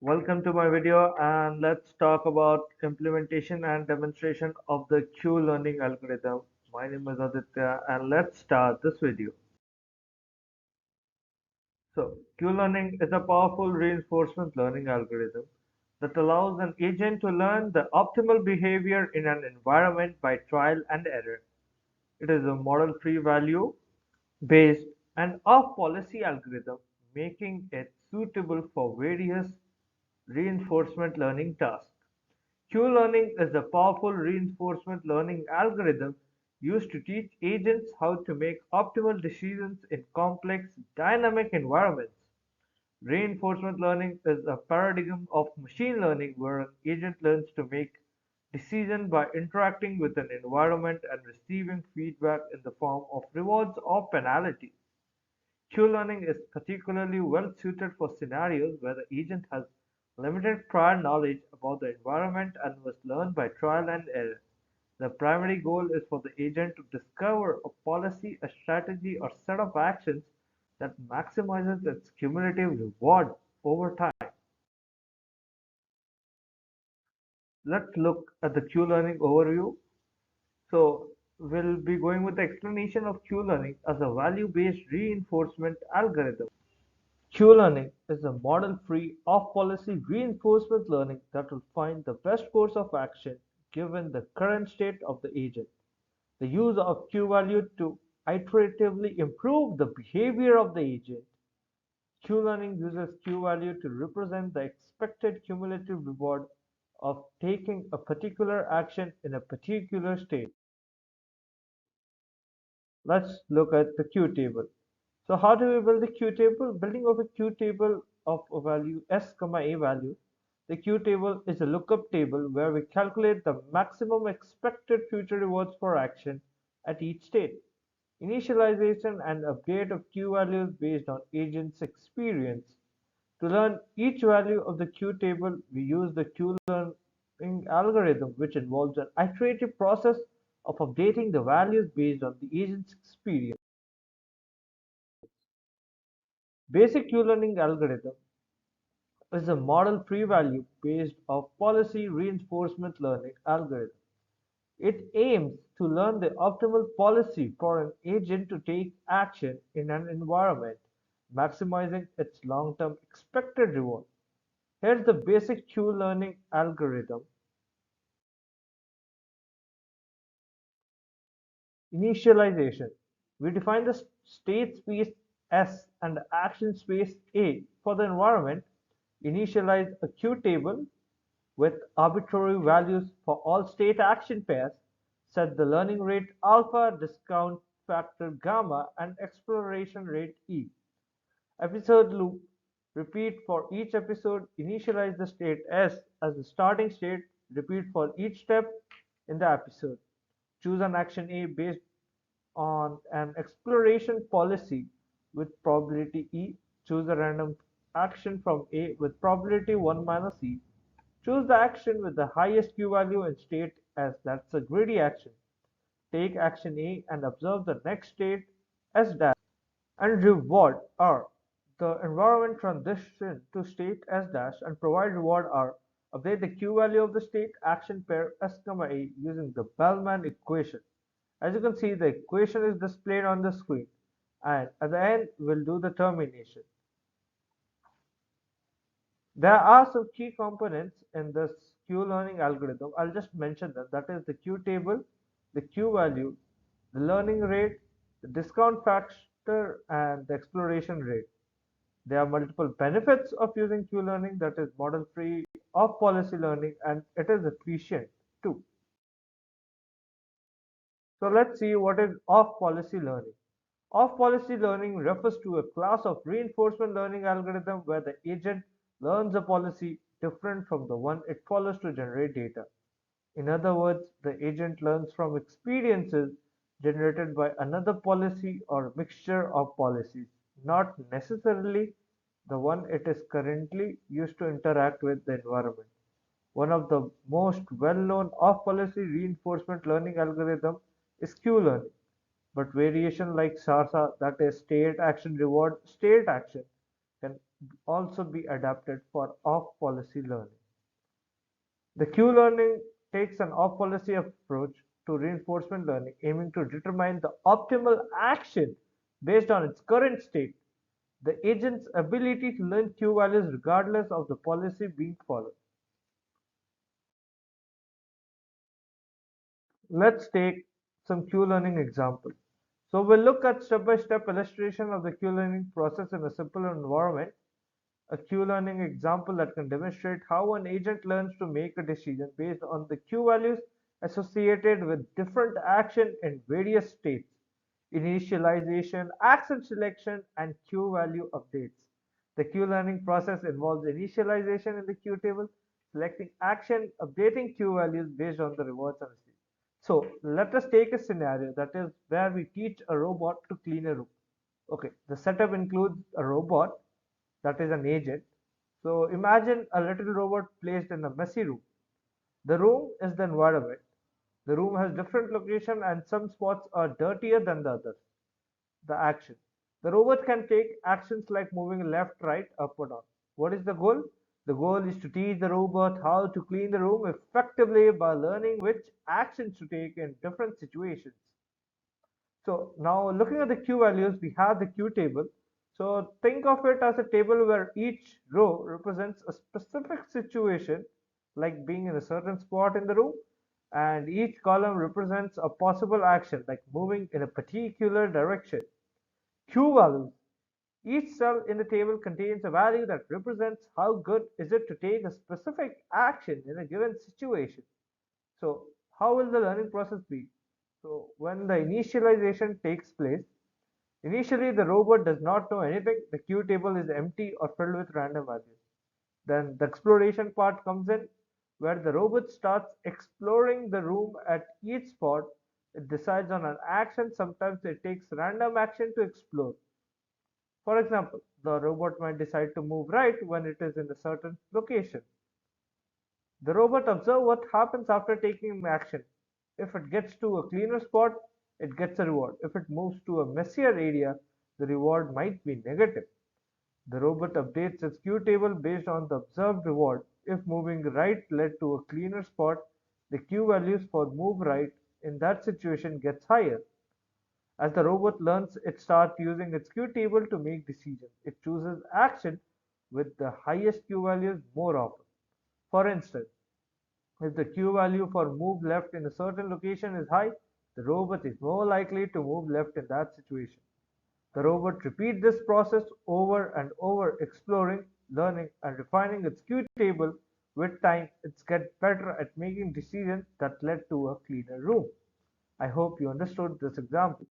Welcome to my video and let's talk about implementation and demonstration of the Q-learning algorithm. My name is Aditya and let's start this video. So, Q-learning is a powerful reinforcement learning algorithm that allows an agent to learn the optimal behavior in an environment by trial and error. It is a model-free value based and off-policy algorithm, making it suitable for various reinforcement learning tasks. Q-learning is a powerful reinforcement learning algorithm used to teach agents how to make optimal decisions in complex, dynamic environments. Reinforcement learning is a paradigm of machine learning where an agent learns to make decisions by interacting with an environment and receiving feedback in the form of rewards or penalties. Q-learning is particularly well suited for scenarios where the agent has limited prior knowledge about the environment and must learn by trial and error. The primary goal is for the agent to discover a policy, a strategy, or set of actions that maximizes its cumulative reward over time. Let's look at the Q-learning overview. So we'll be going with the explanation of Q-learning as a value-based reinforcement algorithm. Q-learning is a model-free, off-policy reinforcement learning that will find the best course of action given the current state of the agent. The use of Q-value to iteratively improve the behavior of the agent. Q-learning uses Q-value to represent the expected cumulative reward of taking a particular action in a particular state. Let's look at the Q table. So how do we build the Q table? Building of a Q table of a value s comma a value. The Q table is a lookup table where we calculate the maximum expected future rewards for action at each state. Initialization and update of Q values based on agent's experience. To learn each value of the Q table, we use the Q learning algorithm, which involves an iterative process of updating the values based on the agent's experience. Basic Q-learning algorithm is a model free value based of policy reinforcement learning algorithm. It aims to learn the optimal policy for an agent to take action in an environment, maximizing its long-term expected reward. Here's the basic Q-learning algorithm. Initialization. We define the state space S and the action space A for the environment. Initialize a Q table with arbitrary values for all state action pairs. Set the learning rate alpha, discount factor gamma, and exploration rate E. Episode loop. Repeat for each episode. Initialize the state S as the starting state. Repeat for each step in the episode. Choose an action A based on an exploration policy with probability E. Choose a random action from A with probability 1 minus E. Choose the action with the highest Q value and state as that's a greedy action. Take action A and observe the next state S dash and reward R. The environment transition to state S dash and provide reward R. Update the Q value of the state action pair S comma A using the Bellman equation. As you can see, the equation is displayed on the screen, and at the end we'll do the termination. There are some key components in this Q-learning algorithm. I'll just mention them. That is the Q table, the Q value, the learning rate, the discount factor, and the exploration rate. There are multiple benefits of using Q-learning, that is model-free, off-policy learning, and it is efficient too. So let's see what is off-policy learning. Off-policy learning refers to a class of reinforcement learning algorithm where the agent learns a policy different from the one it follows to generate data. In other words, the agent learns from experiences generated by another policy or mixture of policies, not necessarily the one it is currently used to interact with the environment. One of the most well-known off-policy reinforcement learning algorithm is Q-learning, but variation like SARSA, that is state action reward state action, can also be adapted for off-policy learning. The Q-learning takes an off-policy approach to reinforcement learning, aiming to determine the optimal action based on its current state. The agent's ability to learn Q values regardless of the policy being followed. Let's take some Q-learning examples. So we'll look at step-by-step illustration of the Q-learning process in a simple environment. A Q-learning example that can demonstrate how an agent learns to make a decision based on the Q values associated with different action in various states: initialization, action selection, and Q value updates. The Q-learning process involves initialization in the Q table, selecting action, updating Q values based on the rewards and receipts. So let us take a scenario that is where we teach a robot to clean a room. Okay, the setup includes a robot that is an agent. So imagine a little robot placed in a messy room. The room is the environment. The room has different location and some spots are dirtier than the others. The action. The robot can take actions like moving left, right, up or down. What is the goal? The goal is to teach the robot how to clean the room effectively by learning which actions to take in different situations. So now looking at the Q values, we have the Q table. So think of it as a table where each row represents a specific situation, like being in a certain spot in the room, and each column represents a possible action, like moving in a particular direction. Q values. Each cell in the table contains a value that represents how good is it to take a specific action in a given situation. So how will the learning process be? So when the initialization takes place, initially the robot does not know anything. The Q table is empty or filled with random values. Then the exploration part comes in, where the robot starts exploring the room at each spot. It decides on an action. Sometimes it takes random action to explore. For example, the robot might decide to move right when it is in a certain location. The robot observes what happens after taking action. If it gets to a cleaner spot, it gets a reward. If it moves to a messier area, the reward might be negative. The robot updates its Q table based on the observed reward. If moving right led to a cleaner spot, the Q values for move right in that situation gets higher. As the robot learns, it starts using its Q table to make decisions. It chooses action with the highest Q values more often. For instance, if the Q value for move left in a certain location is high, the robot is more likely to move left in that situation. The robot repeats this process over and over, exploring, learning, and refining its Q table. With time, it gets better at making decisions that led to a cleaner room. I hope you understood this example.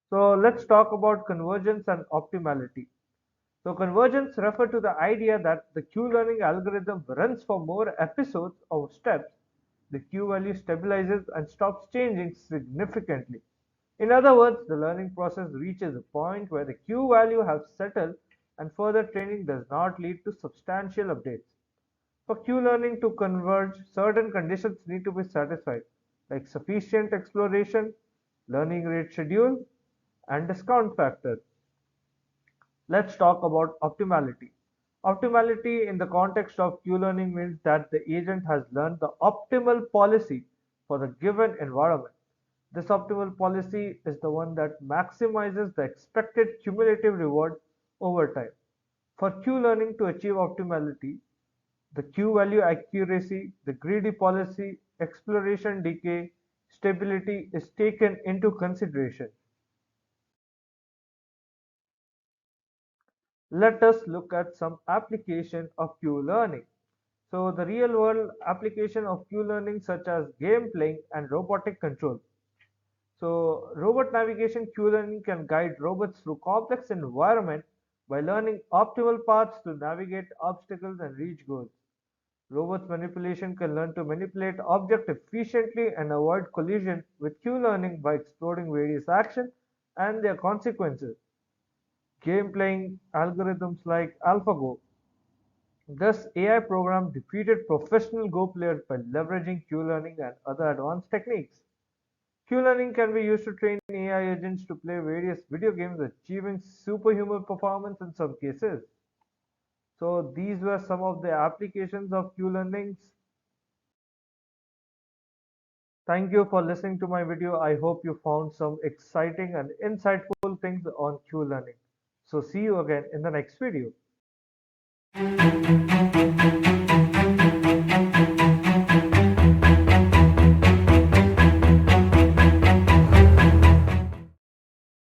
So let's talk about convergence and optimality. So convergence refers to the idea that the Q-learning algorithm runs for more episodes or steps. The Q value stabilizes and stops changing significantly. In other words, the learning process reaches a point where the Q value has settled and further training does not lead to substantial updates. For Q-learning to converge, certain conditions need to be satisfied, like sufficient exploration, learning rate schedule, and discount factor. Let's talk about optimality. Optimality in the context of Q-learning means that the agent has learned the optimal policy for the given environment. This optimal policy is the one that maximizes the expected cumulative reward over time. For Q-learning to achieve optimality, the Q value accuracy, the greedy policy, exploration decay, stability is taken into consideration. Let us look at some application of Q-learning. So the real world application of Q-learning such as game playing and robotic control. So robot navigation Q-learning can guide robots through complex environment by learning optimal paths to navigate obstacles and reach goals. Robots manipulation can learn to manipulate objects efficiently and avoid collision with Q-learning by exploring various actions and their consequences. Game playing algorithms like AlphaGo. This AI program defeated professional Go players by leveraging Q-learning and other advanced techniques. Q-learning can be used to train AI agents to play various video games, achieving superhuman performance in some cases. So these were some of the applications of Q-learnings. Thank you for listening to my video. I hope you found some exciting and insightful things on Q-learning. So see you again in the next video.